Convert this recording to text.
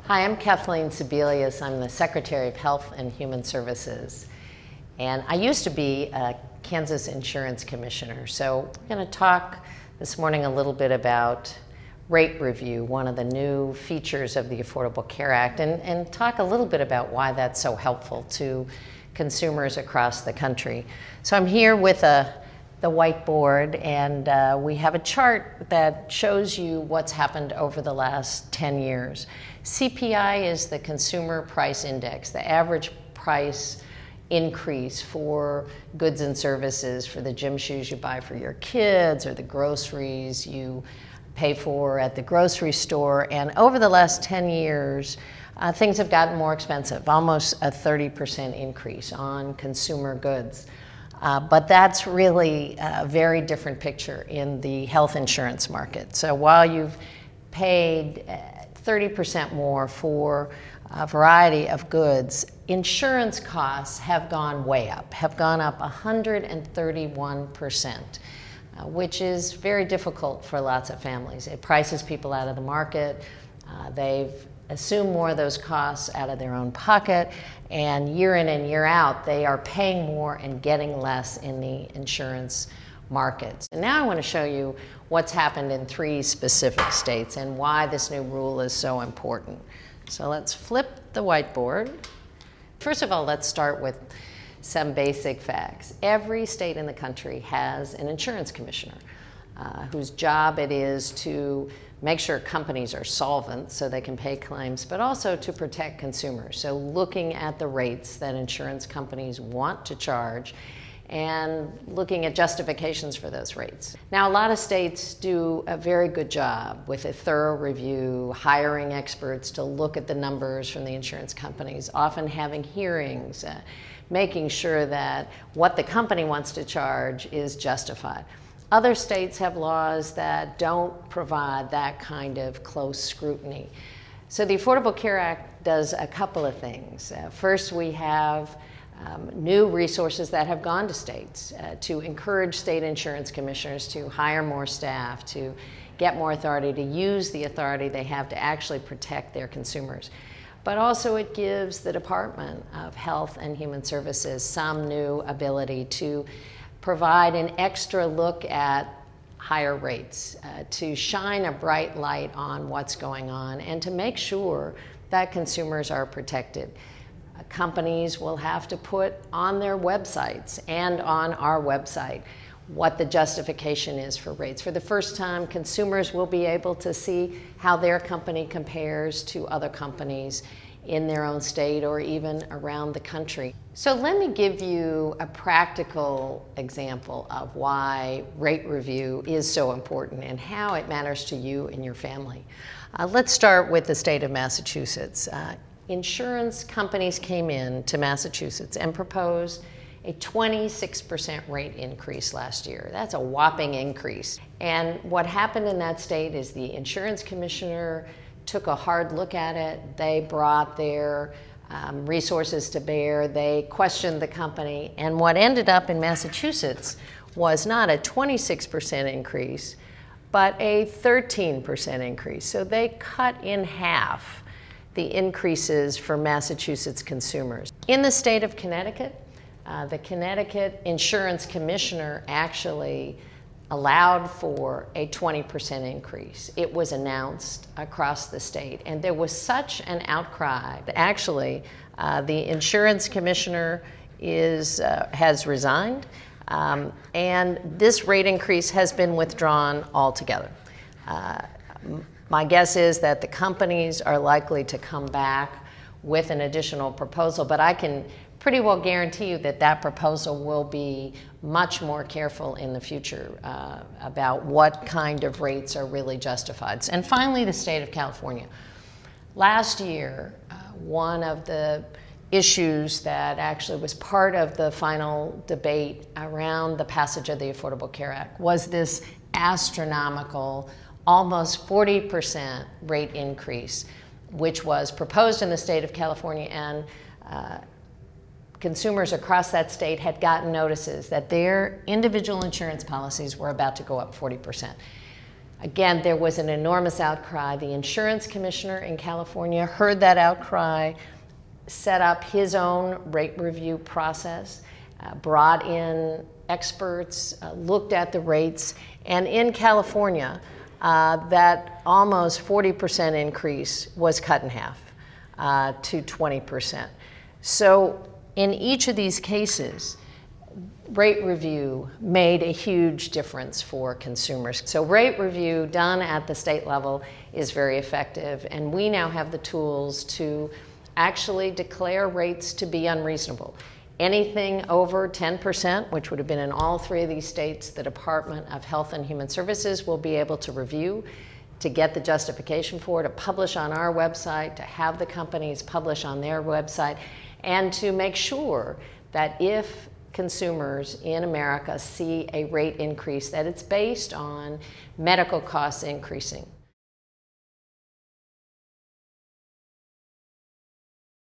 Hi, I'm Kathleen Sebelius. I'm the Secretary of Health and Human Services. And I used to be a Kansas Insurance Commissioner. So I'm going to talk this morning a little bit about rate review, one of the new features of the Affordable Care Act, and talk a little bit about why that's so helpful to consumers across the country. So I'm here with the whiteboard, and we have a chart that shows you what's happened over the last 10 years. CPI is the Consumer Price Index, the average price increase for goods and services, for the gym shoes you buy for your kids or the groceries you pay for at the grocery store. And over the last 10 years, things have gotten more expensive, almost a 30% increase on consumer goods. But that's really a very different picture in the health insurance market. So while you've paid 30% more for a variety of goods, insurance costs have gone way up, have gone up 131%, which is very difficult for lots of families. It prices people out of the market. They've assumed more of those costs out of their own pocket, and year in and year out, they are paying more and getting less in the insurance markets. And now I want to show you what's happened in 3 specific states and why this new rule is so important. So let's flip the whiteboard. First of all, let's start with some basic facts. Every state in the country has an insurance commissioner whose job it is to make sure companies are solvent so they can pay claims, but also to protect consumers. So looking at the rates that insurance companies want to charge and looking at justifications for those rates. Now, a lot of states do a very good job with a thorough review, hiring experts to look at the numbers from the insurance companies, often having hearings, making sure that what the company wants to charge is justified. Other states have laws that don't provide that kind of close scrutiny. So the Affordable Care Act does a couple of things. First, we have new resources that have gone to states to encourage state insurance commissioners to hire more staff, to get more authority, to use the authority they have to actually protect their consumers. But also it gives the Department of Health and Human Services some new ability to provide an extra look at higher rates, to shine a bright light on what's going on, and to make sure that consumers are protected. Companies will have to put on their websites and on our website what the justification is for rates. For the first time, consumers will be able to see how their company compares to other companies in their own state or even around the country. So let me give you a practical example of why rate review is so important and how it matters to you and your family. Let's start with the state of Massachusetts. Insurance companies came in to Massachusetts and proposed a 26% rate increase last year. That's a whopping increase. And what happened in that state is the insurance commissioner took a hard look at it. They brought their resources to bear. They questioned the company. And what ended up in Massachusetts was not a 26% increase, but a 13% increase. So they cut in half the increases for Massachusetts consumers. In the state of Connecticut, the Connecticut Insurance Commissioner actually allowed for a 20% increase. It was announced across the state, and there was such an outcry that actually the insurance commissioner has resigned, and this rate increase has been withdrawn altogether. My guess is that the companies are likely to come back with an additional proposal, but I can pretty well guarantee you that that proposal will be much more careful in the future about what kind of rates are really justified. And finally, the state of California. Last year, one of the issues that actually was part of the final debate around the passage of the Affordable Care Act was this astronomical, almost 40% rate increase, which was proposed in the state of California, and consumers across that state had gotten notices that their individual insurance policies were about to go up 40%. Again, there was an enormous outcry. The insurance commissioner in California heard that outcry, set up his own rate review process, brought in experts, looked at the rates, and in California, that almost 40% increase was cut in half to 20%. So in each of these cases, rate review made a huge difference for consumers. So rate review done at the state level is very effective, and we now have the tools to actually declare rates to be unreasonable. Anything over 10%, which would have been in all three of these states, the Department of Health and Human Services will be able to review, to get the justification for, to publish on our website, to have the companies publish on their website, and to make sure that if consumers in America see a rate increase, that it's based on medical costs increasing.